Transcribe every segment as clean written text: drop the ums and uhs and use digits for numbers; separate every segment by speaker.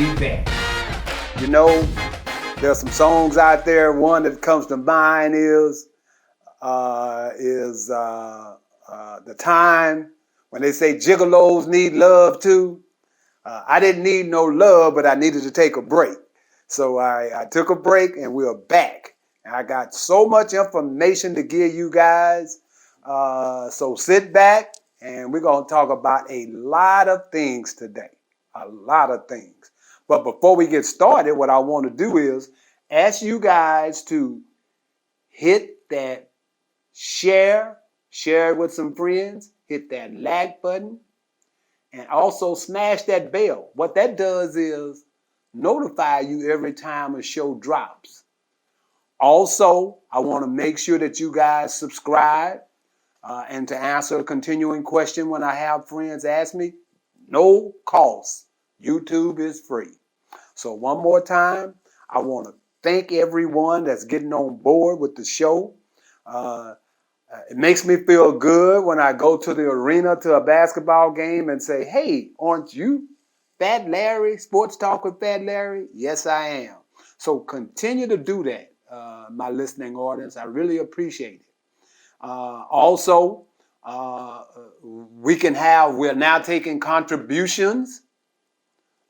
Speaker 1: be back.
Speaker 2: You know, there's some songs out there. One that comes to mind is The Time, when they say gigolos need love too. I didn't need no love, but I needed to take a break. So I took a break and we're back. And I got so much information to give you guys. So sit back and we're going to talk about a lot of things today. A lot of things. But before we get started, what I want to do is ask you guys to hit that share it with some friends, hit that like button, and also smash that bell. What that does is notify you every time a show drops. Also, I want to make sure that you guys subscribe and to answer a continuing question when I have friends ask me, no cost. YouTube is free. So one more time, I want to thank everyone that's getting on board with the show. It makes me feel good when I go to the arena to a basketball game and say, hey, aren't you Fat Larry, Sports Talk with Fat Larry? Yes, I am. So continue to do that, my listening audience. I really appreciate it. Also, we're now taking contributions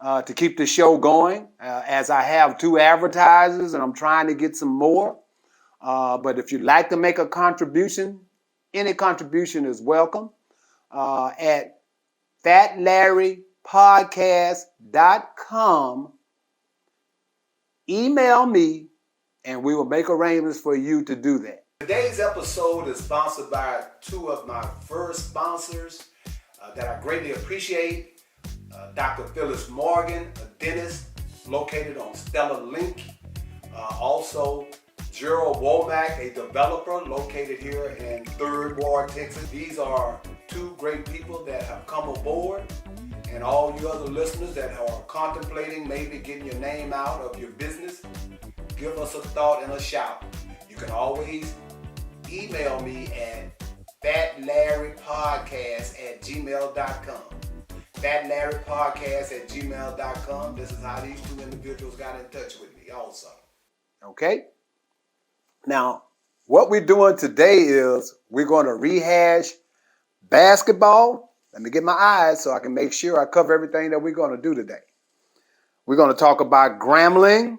Speaker 2: to keep the show going, as I have 2 advertisers and I'm trying to get some more. But if you'd like to make a contribution, any contribution is welcome at fatlarrypodcast.com. Email me and we will make arrangements for you to do that. Today's episode is sponsored by 2 of my first sponsors that I greatly appreciate. Dr. Phyllis Morgan, a dentist located on Stella Link. Also, Gerald Womack, a developer located here in 3rd Ward, Texas. These are 2 great people that have come aboard. And all you other listeners that are contemplating maybe getting your name out of your business, give us a thought and a shout. You can always email me at fatlarrypodcast@gmail.com. fatlarrypodcast@gmail.com. This is how these 2 individuals got in touch with me also. Okay? Now, what we're doing today is we're going to rehash basketball. Let me get my eyes so I can make sure I cover everything that we're going to do today. We're going to talk about Grambling.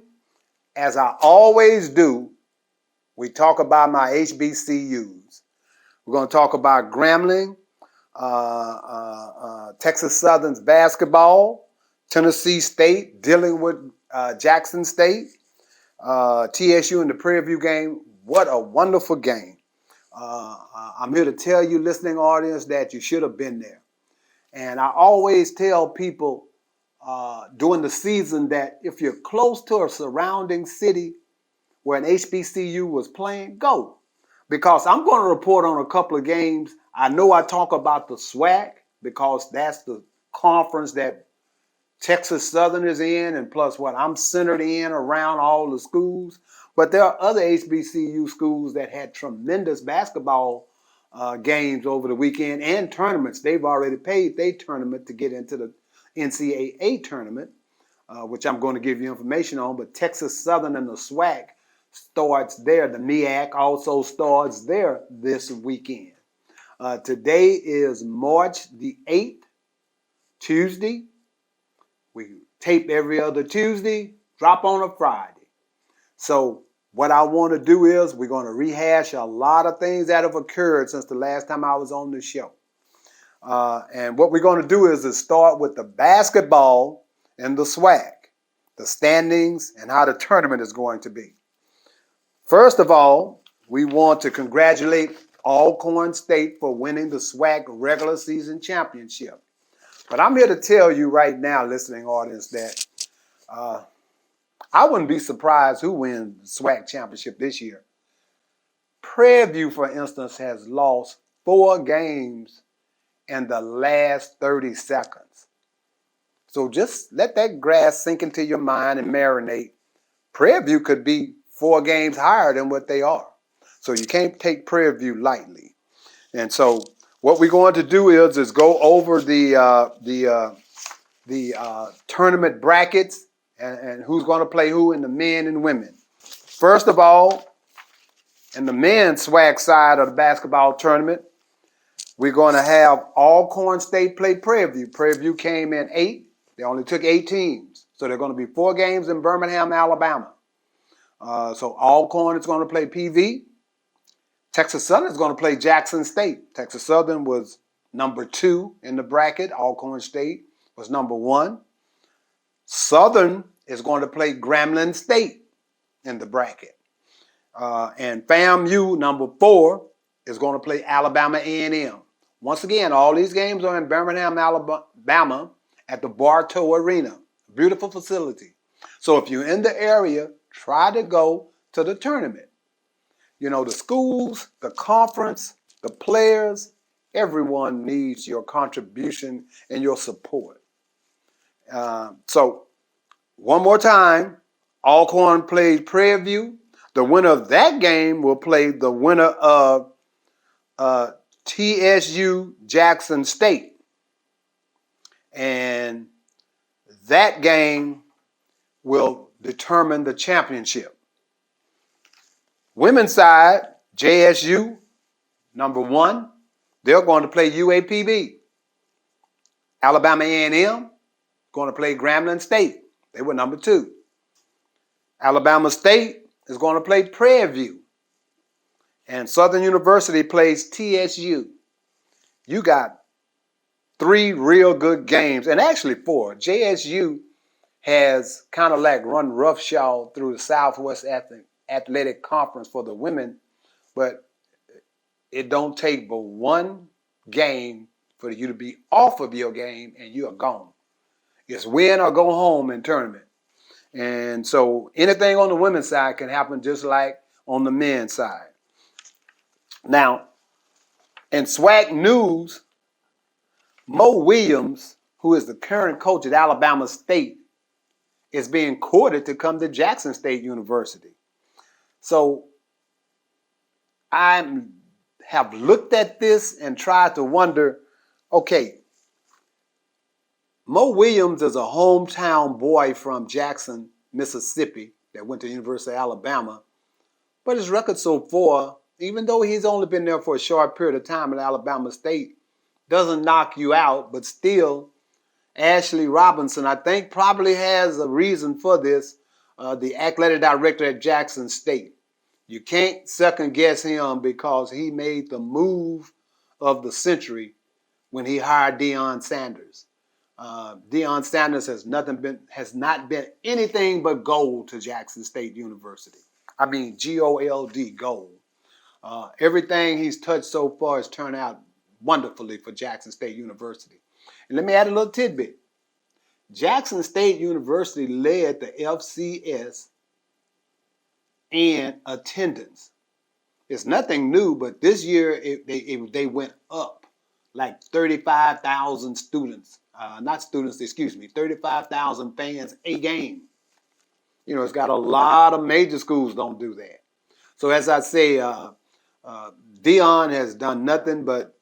Speaker 2: As I always do, we talk about my HBCUs. We're going to talk about Grambling, Texas Southern's basketball, Tennessee State dealing with Jackson State, TSU in the Prairie View game. What a wonderful game. I'm here to tell you, listening audience, that you should have been there. And I always tell people during the season that if you're close to a surrounding city where an HBCU was playing, go. Because I'm going to report on a couple of games. I know I talk about the SWAC because that's the conference that Texas Southern is in, and plus what I'm centered in around all the schools. But there are other HBCU schools that had tremendous basketball games over the weekend and tournaments. They've already paid their tournament to get into the NCAA tournament, which I'm going to give you information on. But Texas Southern and the SWAC starts there. The MEAC also starts there this weekend. Today is March the 8th, Tuesday. We tape every other Tuesday, drop on a Friday. So what I want to do is we're going to rehash a lot of things that have occurred since the last time I was on the show. And what we're going to do is start with the basketball and the SWAC, the standings, and how the tournament is going to be. First of all, we want to congratulate Alcorn State for winning the SWAC regular season championship. But I'm here to tell you right now, listening audience, that I wouldn't be surprised who wins the SWAC championship this year. Prairie View, for instance, has lost 4 games in the last 30 seconds. So just let that grass sink into your mind and marinate. Prairie View could be 4 games higher than what they are. So you can't take Prairie View lightly. And so what we're going to do is go over the the tournament brackets and who's going to play who in the men and women. First of all, in the men's SWAC side of the basketball tournament, we're going to have Alcorn State play Prairie View. Prairie View came in 8. They only took 8 teams. So there are going to be 4 games in Birmingham, Alabama. So Alcorn is going to play PV. Texas Southern is going to play Jackson State. Texas Southern was number 2 in the bracket. Alcorn State was number 1. Southern is going to play Grambling State in the bracket. And FAMU, number 4, is going to play Alabama A&M. Once again, all these games are in Birmingham, Alabama at the Bartow Arena. Beautiful facility. So if you're in the area, try to go to the tournament. You know, the schools, the conference, the players, everyone needs your contribution and your support. So one more time, Alcorn plays Prairie View. The winner of that game will play the winner of TSU Jackson State. And that game will determine the championship. Women's side, JSU, number 1, they're going to play UAPB. Alabama A&M, going to play Grambling State. They were number 2. Alabama State is going to play Prairie View. And Southern University plays TSU. You got 3 real good games, and actually 4. JSU has kind of like run roughshod through the Southwest Athletic Conference for the women, but it don't take but one game for you to be off of your game and you are gone. It's win or go home in tournament. And so anything on the women's side can happen just like on the men's side. Now, in SWAC news, Mo Williams, who is the current coach at Alabama State, is being courted to come to Jackson State University. So I have looked at this and tried to wonder, okay, Mo Williams is a hometown boy from Jackson, Mississippi, that went to the University of Alabama, but his record so far, even though he's only been there for a short period of time at Alabama State, doesn't knock you out, but still, Ashley Robinson, I think, probably has a reason for this, the athletic director at Jackson State. You can't second guess him because he made the move of the century when he hired Deion Sanders. Deion Sanders has not been anything but gold to Jackson State University. I mean, G-O-L-D, gold. Everything he's touched so far has turned out wonderfully for Jackson State University. And let me add a little tidbit. Jackson State University led the FCS in attendance. It's nothing new, but this year they went up like 35,000 students. 35,000 fans a game. You know, it's got a lot of major schools don't do that. So as I say, Deion has done nothing but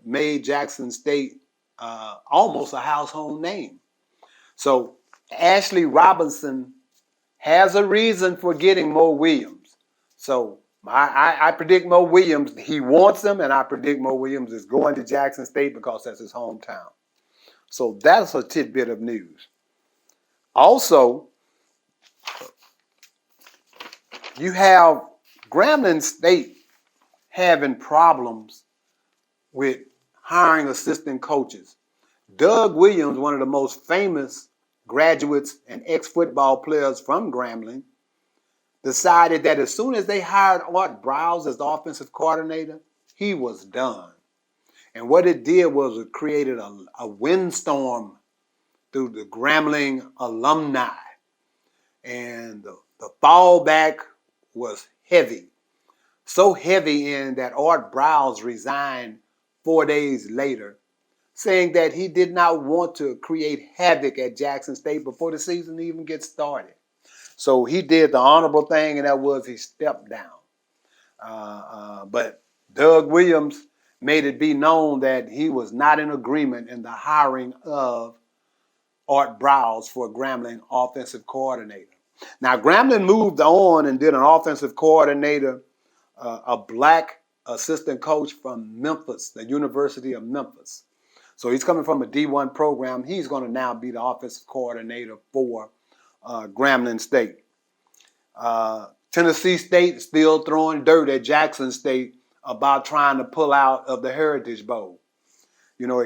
Speaker 2: made Jackson State almost a household name. So Ashley Robinson has a reason for getting Mo Williams. So I predict Mo Williams, he wants him, and I predict Mo Williams is going to Jackson State because that's his hometown. So that's a tidbit of news. Also, you have Grambling State having problems with hiring assistant coaches. Doug Williams, one of the most famous graduates and ex-football players from Grambling, decided that as soon as they hired Art Browse as the offensive coordinator, he was done. And what it did was it created a windstorm through the Grambling alumni. And the fallback was heavy. So heavy in that Art Browse resigned 4 days later, saying that he did not want to create havoc at Jackson State before the season even gets started. So he did the honorable thing, and that was he stepped down. But Doug Williams made it be known that he was not in agreement in the hiring of Art Browse for Grambling offensive coordinator. Now, Grambling moved on and did an offensive coordinator, a black assistant coach from Memphis, the University of Memphis. So he's coming from a D1 program. He's going to now be the offensive coordinator for Grambling State. Tennessee State still throwing dirt at Jackson State about trying to pull out of the Heritage Bowl. You know,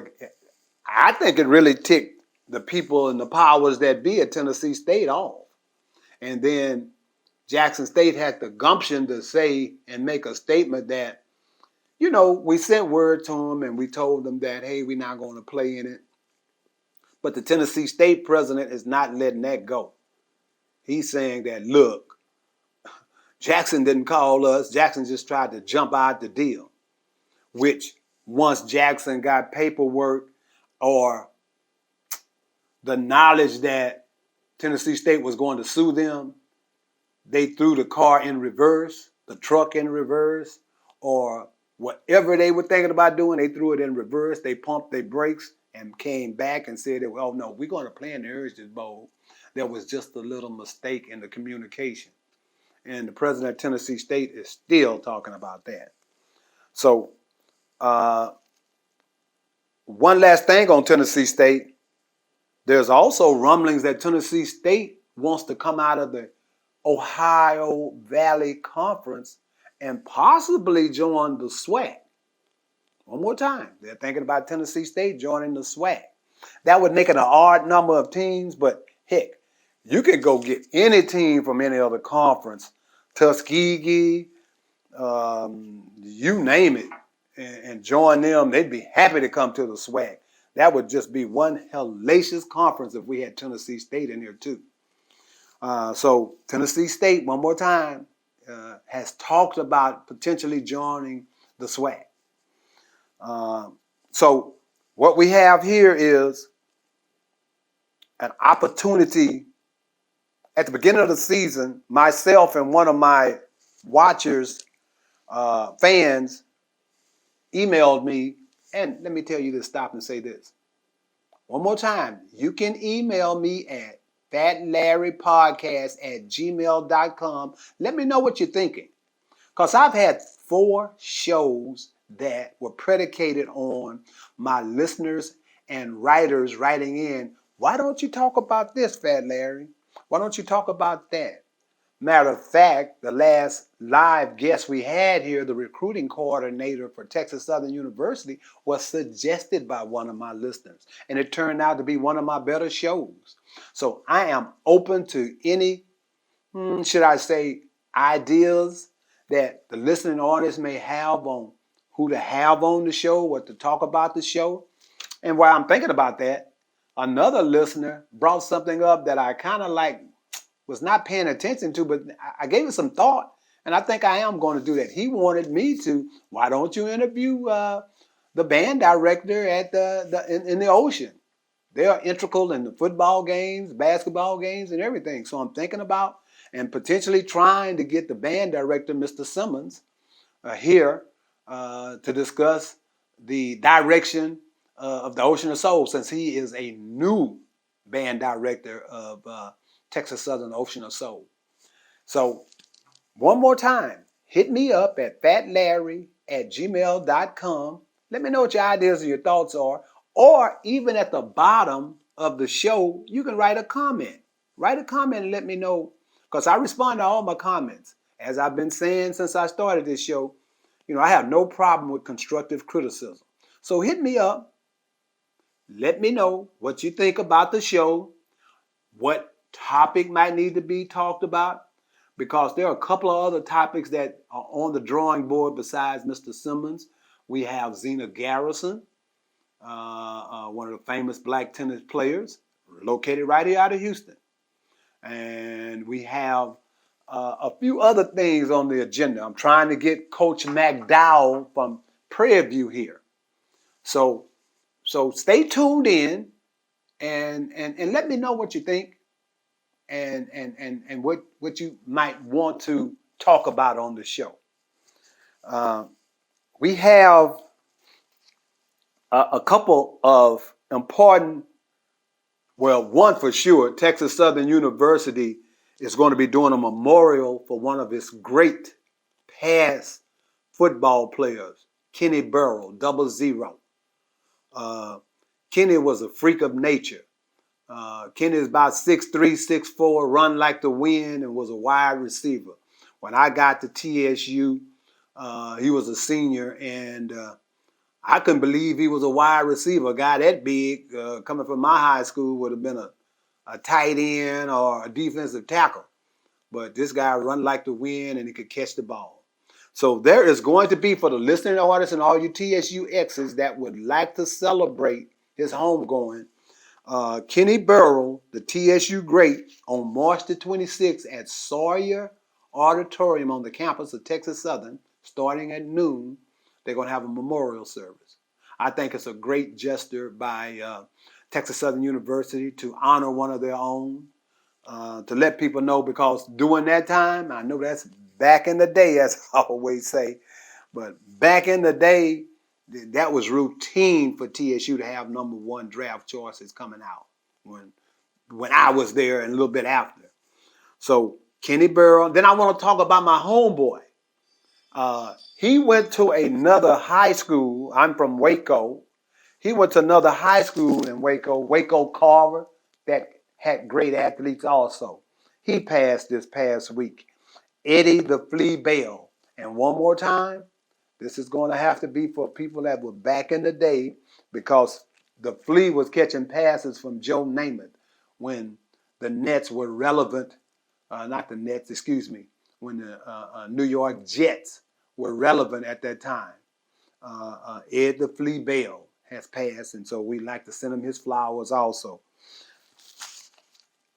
Speaker 2: I think it really ticked the people and the powers that be at Tennessee State off. And then Jackson State had the gumption to say and make a statement that, you know, we sent word to them and we told them that, hey, we're not going to play in it. But the Tennessee State president is not letting that go. He's saying that, look, Jackson didn't call us. Jackson just tried to jump out the deal, which once Jackson got paperwork or the knowledge that Tennessee State was going to sue them, they threw the car in reverse, the truck in reverse, or whatever they were thinking about doing, they threw it in reverse. They pumped their brakes and came back and said, oh, no, we're going to play in the Heritage Bowl. There was just a little mistake in the communication. And the president of Tennessee State is still talking about that. So one last thing on Tennessee State. There's also rumblings that Tennessee State wants to come out of the Ohio Valley Conference and possibly join the SWAC. One more time, they're thinking about Tennessee State joining the SWAC. That would make it an odd number of teams, but heck, you could go get any team from any other conference, Tuskegee, you name it, and join them. They'd be happy to come to the SWAC. That would just be one hellacious conference if we had Tennessee State in there too. So Tennessee State, one more time, has talked about potentially joining the SWAC. So what we have here is an opportunity. At the beginning of the season, myself and one of my watchers, fans, emailed me. And let me tell you to stop and say this. One more time, you can email me at fatlarrypodcast@gmail.com. Let me know what you're thinking. Because I've had 4 shows that were predicated on my listeners and writers writing in, why don't you talk about this, Fat Larry? Why don't you talk about that? Matter of fact, the last live guest we had here, the recruiting coordinator for Texas Southern University, was suggested by one of my listeners. And it turned out to be one of my better shows. So I am open to any, should I say, ideas that the listening audience may have on who to have on the show, what to talk about the show. And while I'm thinking about that, another listener brought something up that I kind of was not paying attention to, but I gave it some thought, and I think I am going to do that. He wanted me to, why don't you interview the band director at in the Ocean? They are integral in the football games, basketball games, and everything. So I'm thinking about and potentially trying to get the band director, Mr. Simmons, here to discuss the direction of the Ocean of Soul, since he is a new band director of Texas Southern Ocean of Soul. So one more time, hit me up at fatlarry@gmail.com. Let me know what your ideas or your thoughts are. Or even at the bottom of the show, you can write a comment. Write a comment and let me know, because I respond to all my comments. As I've been saying since I started this show, you know, I have no problem with constructive criticism. So hit me up. Let me know what you think about the show, what topic might need to be talked about, because there are a couple of other topics that are on the drawing board besides Mr. Simmons. We have Zena Garrison, one of the famous black tennis players, located right here out of Houston. And we have a few other things on the agenda. I'm trying to get Coach McDowell from Prairie View here. So stay tuned in and let me know what you think and what you might want to talk about on the show. We have a couple of important Well, one for sure, Texas Southern University is going to be doing a memorial for one of its great past football players, Kenny Burrow, 00. Kenny was a freak of nature. Kenny is about 6'3", 6'4", run like the wind, and was a wide receiver. When I got to TSU, he was a senior, and I couldn't believe he was a wide receiver. A guy that big, coming from my high school, would have been a tight end or a defensive tackle. But this guy run like the wind, and he could catch the ball. So there is going to be, for the listening audience and all you TSU X's that would like to celebrate his homegoing, Kenny Burrow, the TSU great, on March the 26th at Sawyer Auditorium on the campus of Texas Southern, starting at noon. They're going to have a memorial service. I think it's a great gesture by Texas Southern University to honor one of their own, to let people know, because during that time, I know that's back in the day, as I always say, but back in the day, that was routine for TSU to have number one draft choices coming out when I was there and a little bit after. So Kenny Burrow. Then I want to talk about my homeboy. He went to another high school. I'm from Waco. He went to another high school in Waco, Waco Carver, that had great athletes also. He passed this past week. Eddie the Flea Bell. And one more time, this is going to have to be for people that were back in the day, because the Flea was catching passes from Joe Namath when the Nets were relevant. Not the Nets, excuse me. When the New York Jets were relevant at that time. Ed the Flea Bell has passed, and so we'd like to send him his flowers also.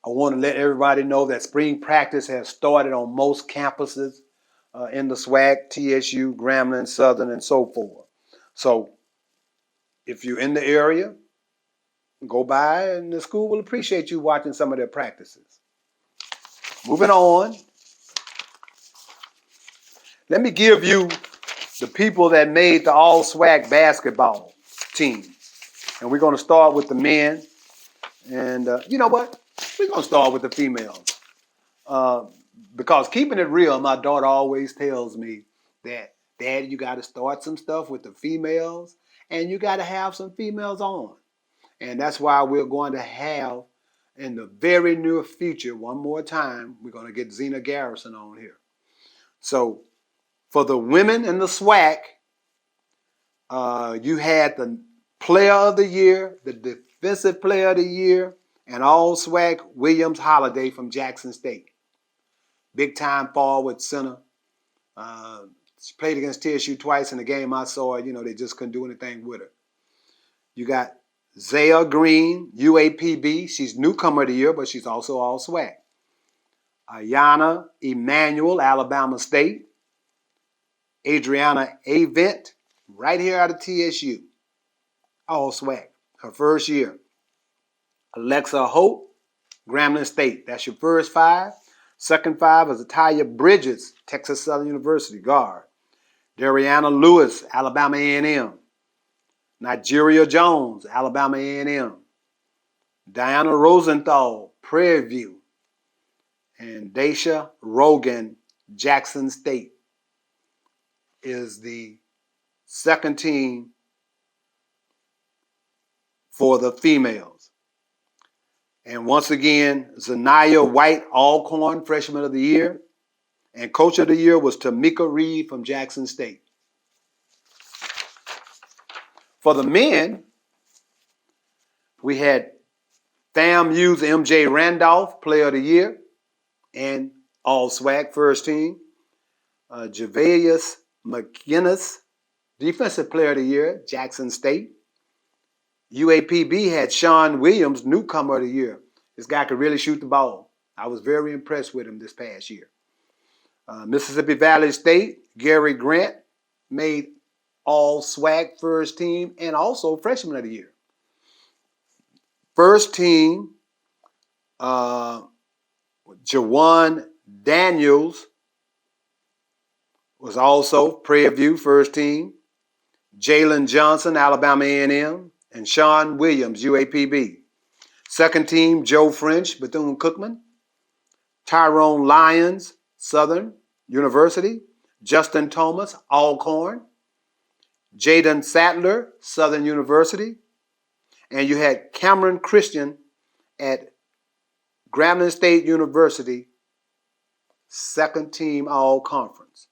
Speaker 2: I want to let everybody know that spring practice has started on most campuses in the SWAC, TSU, Grambling, Southern, and so forth. So if you're in the area, go by, and the school will appreciate you watching some of their practices. Moving on. Let me give you the people that made the All-SWAC basketball team. And we're going to start with the men. And you know what? We're going to start with the females. Because keeping it real, my daughter always tells me that, Daddy, you got to start some stuff with the females, and you got to have some females on. And that's why we're going to have, in the very near future, one more time, we're going to get Zena Garrison on here. So for the women in the SWAC, you had the Player of the Year, the Defensive Player of the Year, and All-SWAC Williams Holiday from Jackson State. Big time forward center. She played against TSU twice in the game I saw. They just couldn't do anything with her. You got Zaya Green, UAPB. She's newcomer of the year, but she's also All-SWAC. Ayana Emanuel, Alabama State. Adriana Avent, right here out of TSU. All-SWAC, her first year. Alexa Hope, Grambling State. That's your first five. Second five is Ataya Bridges, Texas Southern University, guard. Dariana Lewis, Alabama A&M. Nigeria Jones, Alabama A&M. Diana Rosenthal, Prairie View. And Daisha Rogan, Jackson State, is the second team for the females. And once again, Zanaya White, Alcorn, Freshman of the Year. And Coach of the Year was Tamika Reed from Jackson State. For the men, we had FAMU's MJ Randolph, Player of the Year, and All-SWAC, first team. Javalius McGinnis, Defensive Player of the Year, Jackson State. UAPB had Sean Williams, Newcomer of the Year. This guy could really shoot the ball. I was very impressed with him this past year. Mississippi Valley State, Gary Grant, made All-SWAC first team and also Freshman of the Year. First team, Jawan Daniels was also Prairie View first team. Jalen Johnson, Alabama A&M, and Sean Williams, UAPB. Second team, Joe French, Bethune-Cookman. Tyrone Lyons, Southern University. Justin Thomas, Alcorn. Jaden Sattler, Southern University. And you had Cameron Christian at Grambling State University, second team all-conference.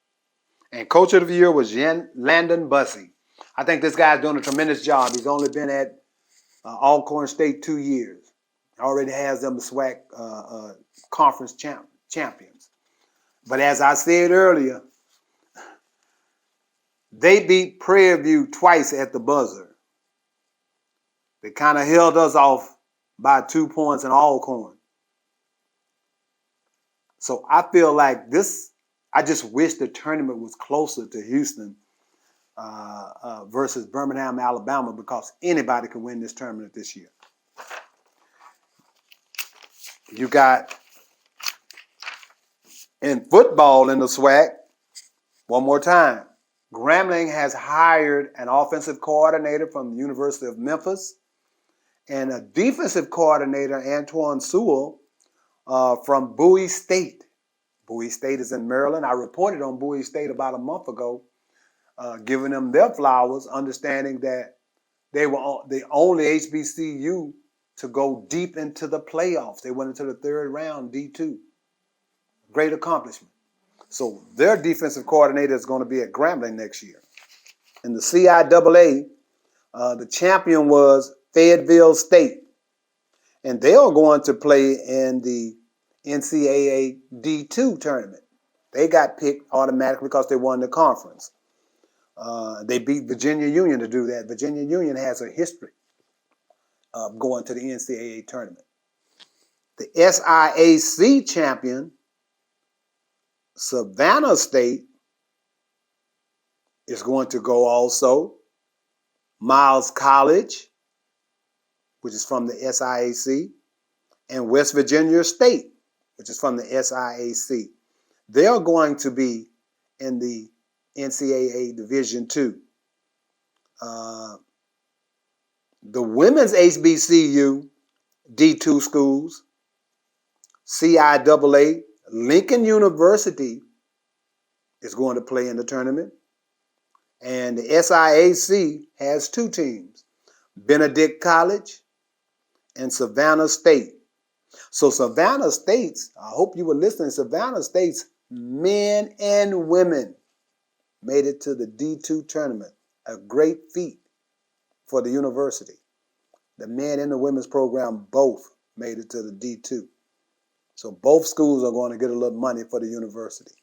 Speaker 2: And coach of the year was Landon Bussey. I think this guy's doing a tremendous job. He's only been at Alcorn State 2 years. Already has them SWAC conference champions. But as I said earlier, they beat Prairie View twice at the buzzer. They kind of held us off by 2 points in Alcorn. So I feel like this, I just wish the tournament was closer to Houston versus Birmingham, Alabama, because anybody can win this tournament this year. You got in football in the SWAC, one more time, Grambling has hired an offensive coordinator from the University of Memphis and a defensive coordinator, Antoine Sewell, from Bowie State. Bowie State is in Maryland. I reported on Bowie State about a month ago, giving them their flowers, understanding that they were the only HBCU to go deep into the playoffs. They went into the third round, D2. Great accomplishment. So their defensive coordinator is going to be at Grambling next year. In the CIAA, the champion was Fayetteville State. And they are going to play in the NCAA D2 tournament. They got picked automatically because they won the conference. They beat Virginia Union to do that. Virginia Union has a history of going to the NCAA tournament. The SIAC champion, Savannah State, is going to go also. Miles College, which is from the SIAC, and West Virginia State, which is from the SIAC. They are going to be in the NCAA Division II. The women's HBCU D2 schools, CIAA, Lincoln University is going to play in the tournament. And the SIAC has 2 teams, Benedict College and Savannah State. So Savannah State's, I hope you were listening, Savannah State's men and women made it to the D2 tournament. A great feat for the university. The men and the women's program both made it to the D2. So both schools are going to get a little money for the university.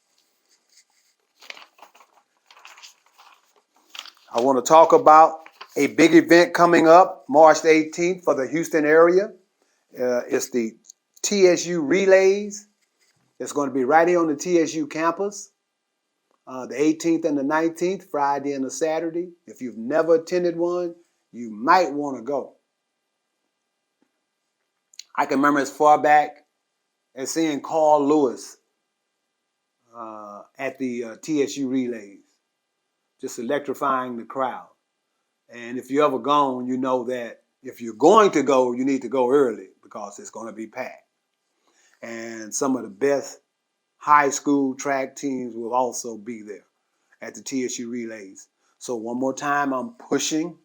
Speaker 2: I want to talk about a big event coming up March 18th for the Houston area. It's the TSU Relays. It's going to be right here on the TSU campus. The 18th and the 19th, Friday and the Saturday. If you've never attended one, you might want to go. I can remember as far back as seeing Carl Lewis at the TSU Relays, just electrifying the crowd. And if you've ever gone, you know that if you're going to go, you need to go early because it's going to be packed. And some of the best high school track teams will also be there at the TSU Relays. So one more time, I'm pushing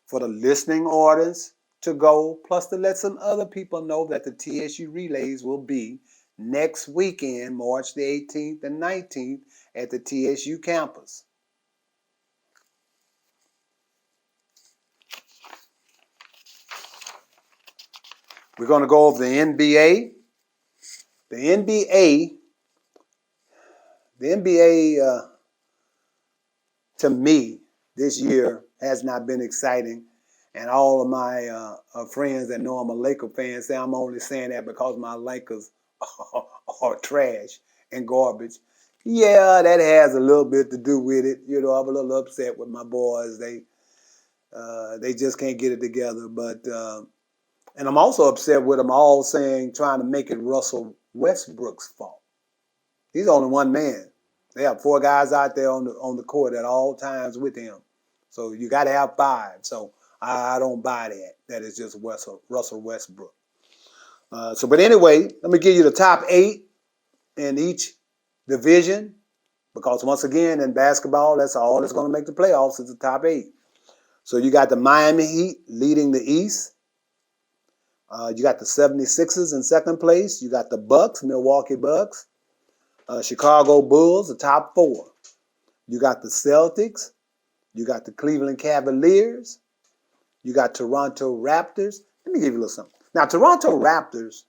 Speaker 2: for the listening audience to go, plus to let some other people know that the TSU Relays will be next weekend, March the 18th and 19th at the TSU campus. We're going to go over the NBA. The NBA, to me, this year has not been exciting. And all of my friends that know I'm a Laker fan say I'm only saying that because my Lakers are trash and garbage. Yeah, that has a little bit to do with it. You know, I'm a little upset with my boys. They just can't get it together. But and I'm also upset with them all trying to make it Russell Westbrook's fault. He's only one man. They have 4 guys out there on the court at all times with him. So you got to have 5. So I don't buy that. That is just Russell Westbrook. But anyway, let me give you the top 8 in each division, because once again in basketball, that's all that's going to make the playoffs is the top 8. So you got the Miami Heat leading the East. You got the 76ers in second place. You got the Bucks, Milwaukee Bucks. Chicago Bulls, the top 4. You got the Celtics. You got the Cleveland Cavaliers. You got Toronto Raptors. Let me give you a little something. Now, Toronto Raptors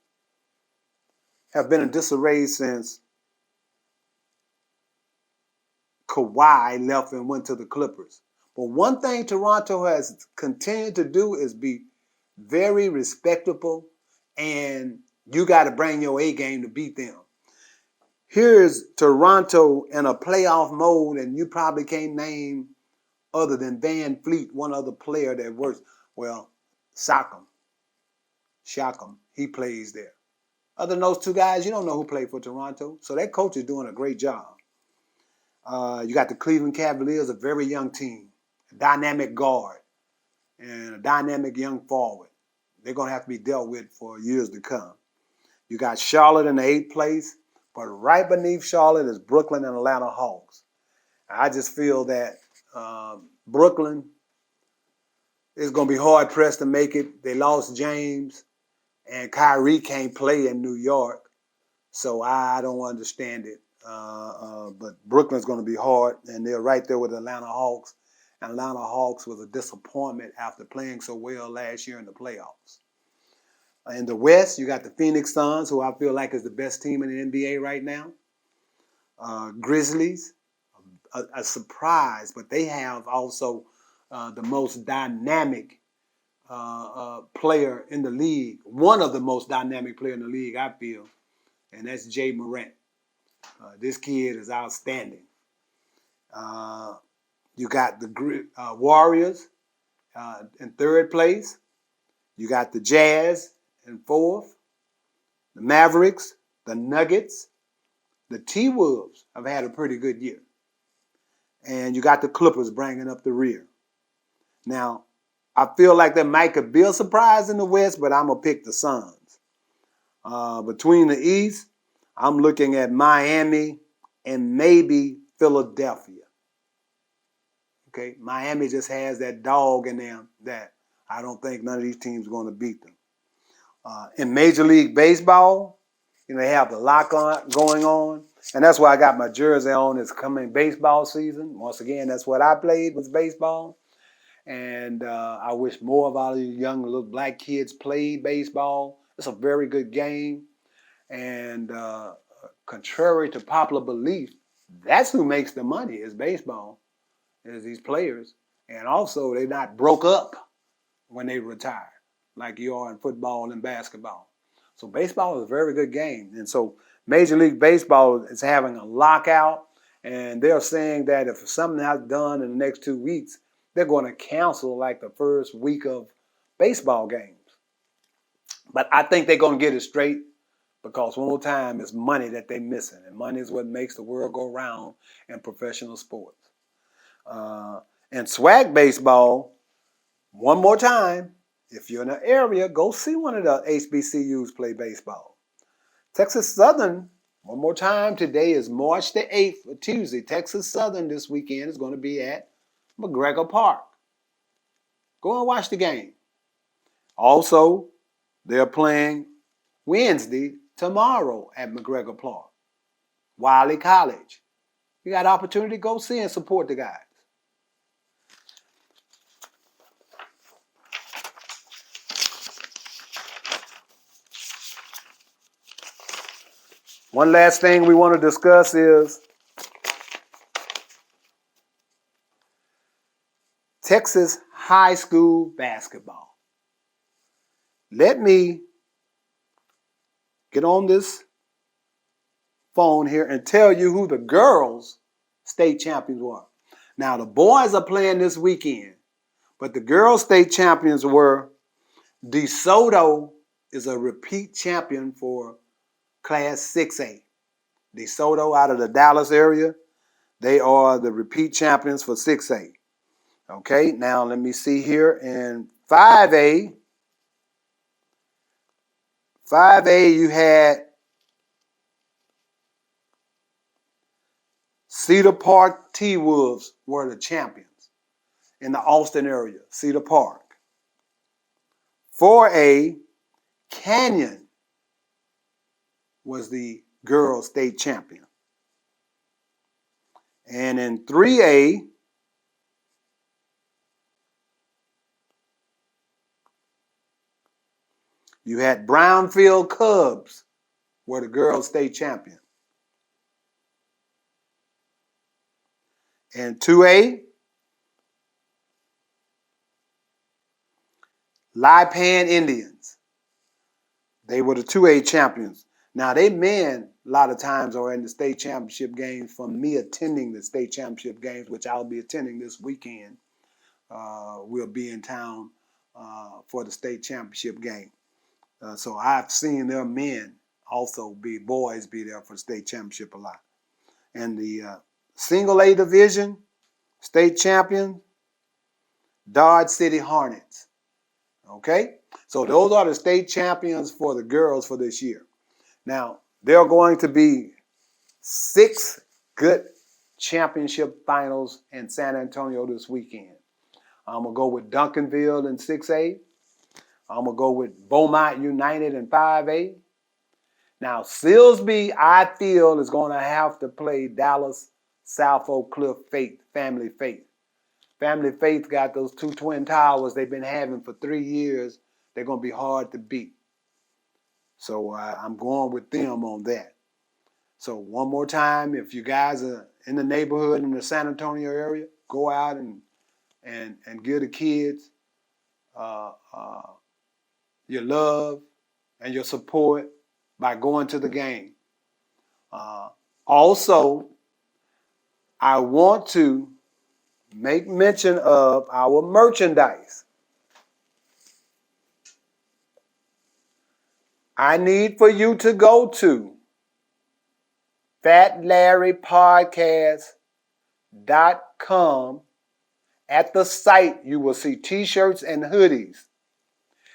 Speaker 2: have been in disarray since Kawhi left and went to the Clippers. But one thing Toronto has continued to do is be very respectable, and you got to bring your A game to beat them. Here's Toronto in a playoff mode, and you probably can't name, other than Van Fleet, one other player that works. Well, Siakam, he plays there. Other than those 2 guys, you don't know who played for Toronto. So that coach is doing a great job. You got the Cleveland Cavaliers, a very young team, a dynamic guard, and a dynamic young forward. They're going to have to be dealt with for years to come. You got Charlotte in the 8th place, but right beneath Charlotte is Brooklyn and Atlanta Hawks. I just feel that Brooklyn is going to be hard-pressed to make it. They lost James, and Kyrie can't play in New York, so I don't understand it. But Brooklyn's going to be hard, and they're right there with the Atlanta Hawks. And Atlanta Hawks was a disappointment after playing so well last year in the playoffs. In the West, you got the Phoenix Suns, who I feel like is the best team in the NBA right now. Grizzlies, a surprise, but they have also the most dynamic player in the league, one of the most dynamic players in the league, I feel, and that's Jay Morant. This kid is outstanding. You got the Warriors in 3rd place. You got the Jazz in 4th. The Mavericks, the Nuggets, the T-Wolves have had a pretty good year. And you got the Clippers bringing up the rear. Now, I feel like there might could be a surprise in the West, but I'm going to pick the Suns. Between the East, I'm looking at Miami and maybe Philadelphia. Okay, Miami just has that dog in them that I don't think none of these teams are going to beat them. In Major League Baseball, they have the lock-on going on, and that's why I got my jersey on. It's coming baseball season. Once again, that's what I played, was baseball. And I wish more of our young little black kids played baseball. It's a very good game. And contrary to popular belief, that's who makes the money is baseball, is these players. And also, they're not broke up when they retire like you are in football and basketball. So baseball is a very good game. And so Major League Baseball is having a lockout, and they're saying that if something is done in the next 2 weeks, they're going to cancel like the first week of baseball games. But I think they're going to get it straight, because one more time, it's money that they're missing. And money is what makes the world go round in professional sports. And SWAC baseball, one more time, if you're in the area, go see one of the HBCUs play baseball. Texas Southern, one more time, today is March the 8th, Tuesday. Texas Southern this weekend is going to be at McGregor Park. Go and watch the game. Also, they're playing Wednesday, tomorrow at McGregor Park. Wiley College. You got opportunity to go see and support the guys. One last thing we want to discuss is Texas high school basketball. Let me get on this phone here and tell you who the girls' state champions were. Now, the boys are playing this weekend, but the girls' state champions were DeSoto is a repeat champion for Class 6A. DeSoto out of the Dallas area, they are the repeat champions for 6A. Okay, now let me see here in 5A. 5A, you had Cedar Park T-Wolves were the champions in the Austin area, Cedar Park. 4A, Canyon was the girls state champion. And in 3A, you had Brownfield Cubs were the girls state champion. And 2A, Lipan Indians. They were the 2A champions. Now, they men, a lot of times, are in the state championship games from me attending the state championship games, which I'll be attending this weekend. We'll be in town for the state championship game. So I've seen their men also boys be there for the state championship a lot. And the single A division, state champion, Dodge City Hornets. Okay? So those are the state champions for the girls for this year. Now, there are going to be 6 good championship finals in San Antonio this weekend. I'm going to go with Duncanville in 6A. I'm going to go with Beaumont United in 5A. Now, Silsbee, I feel, is going to have to play Dallas South Oak Cliff Family Faith. Family Faith got those 2 twin towers they've been having for 3 years. They're going to be hard to beat. So I'm going with them on that. So one more time, if you guys are in the neighborhood in the San Antonio area, go out and give the kids your love and your support by going to the game. Also, I want to make mention of our merchandise. I need for you to go to fatlarrypodcast.com. At the site, you will see t-shirts and hoodies.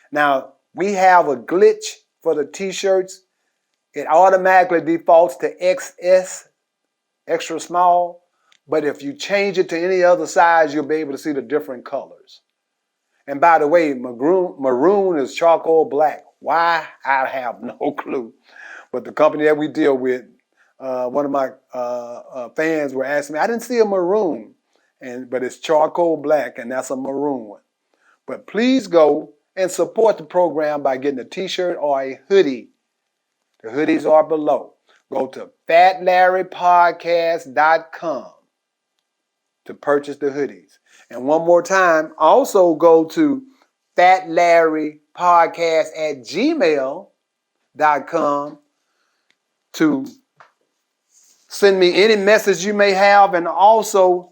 Speaker 2: Now, we have a glitch for the t-shirts. It automatically defaults to XS, extra small. But if you change it to any other size, you'll be able to see the different colors. And by the way, maroon is charcoal black. Why? I have no clue. But the company that we deal with, one of my fans were asking me, I didn't see a maroon, but it's charcoal black, and that's a maroon one. But please go and support the program by getting a t-shirt or a hoodie. The hoodies are below. Go to fatlarrypodcast.com to purchase the hoodies. And one more time, also go to fatlarrypodcast@gmail.com to send me any message you may have, and also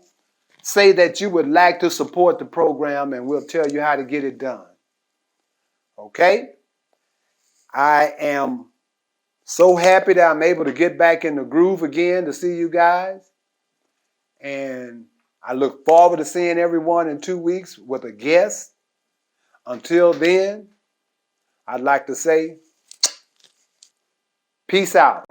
Speaker 2: say that you would like to support the program, and we'll tell you how to get it done. Okay? I am so happy that I'm able to get back in the groove again to see you guys. And I look forward to seeing everyone in 2 weeks with a guest. Until then, I'd like to say, peace out.